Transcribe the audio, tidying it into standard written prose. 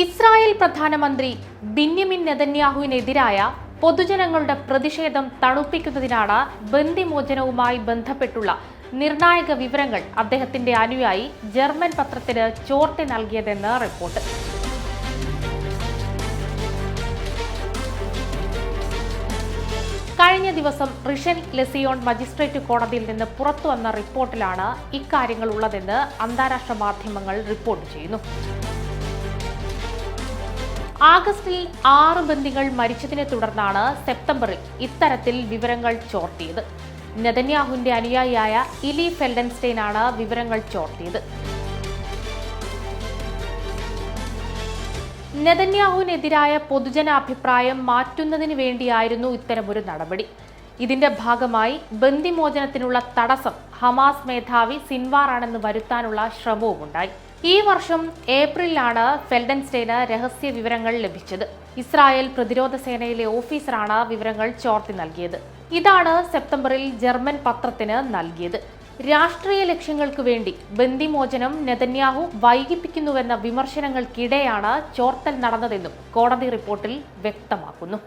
Israel പ്രധാനമന്ത്രി ബെന്യാമിൻ നെതന്യാഹുവിനെതിരായ പൊതുജനങ്ങളുടെ പ്രതിഷേധം തണുപ്പിക്കുന്നതിനാണ് ബന്ദിമോചനവുമായി ബന്ധപ്പെട്ടുള്ള നിർണായക വിവരങ്ങൾ അദ്ദേഹത്തിന്റെ അനുയായി ജർമ്മൻ പത്രത്തിന് ചോർത്തി നൽകിയതെന്ന് റിപ്പോർട്ട്. കഴിഞ്ഞ ദിവസം റിഷൻ ലെസിയോൺ മജിസ്ട്രേറ്റ് കോടതിയിൽ നിന്ന് പുറത്തുവന്ന റിപ്പോർട്ടിലാണ് ഇക്കാര്യങ്ങൾ ഉള്ളതെന്ന് അന്താരാഷ്ട്ര മാധ്യമങ്ങൾ റിപ്പോർട്ട് ചെയ്യുന്നു. ആഗസ്റ്റിൽ 6 ബന്ദികൾ മരിച്ചതിനെ തുടർന്നാണ് സെപ്റ്റംബറിൽ ഇത്തരത്തിൽ വിവരങ്ങൾ ചോർത്തിയത്. നെതന്യാഹുവിന്റെ അനുയായിയായ ഇലി ഫെൽഡൻസ്റ്റൈൻ ആണ് വിവരങ്ങൾ ചോർത്തിയത്. നെതന്യാഹുവിനെതിരായ പൊതുജനാഭിപ്രായം മാറ്റുന്നതിന് വേണ്ടിയായിരുന്നു ഇത്തരമൊരു നടപടി. ഇതിന്റെ ഭാഗമായി ബന്ദിമോചനത്തിനുള്ള തടസ്സം ഹമാസ് മേധാവി സിൻവാർ ആണെന്ന് വരുത്താനുള്ള ശ്രമവുമുണ്ടായി. ഈ വർഷം ഏപ്രിലാണ് ഫെൽഡൻസ്റ്റൈന് രഹസ്യ വിവരങ്ങൾ ലഭിച്ചത്. ഇസ്രായേൽ പ്രതിരോധ സേനയിലെ ഓഫീസറാണ് വിവരങ്ങൾ ചോർത്തി നൽകിയത്. ഇതാണ് സെപ്റ്റംബറിൽ ജർമ്മൻ പത്രത്തിന് നൽകിയത്. രാഷ്ട്രീയ ലക്ഷ്യങ്ങൾക്ക് വേണ്ടി ബന്ദിമോചനം നെതന്യാഹു വൈകിപ്പിക്കുന്നുവെന്ന വിമർശനങ്ങൾക്കിടെയാണ് ചോർത്തൽ നടന്നതെന്നും കോടതി റിപ്പോർട്ടിൽ വ്യക്തമാക്കുന്നു.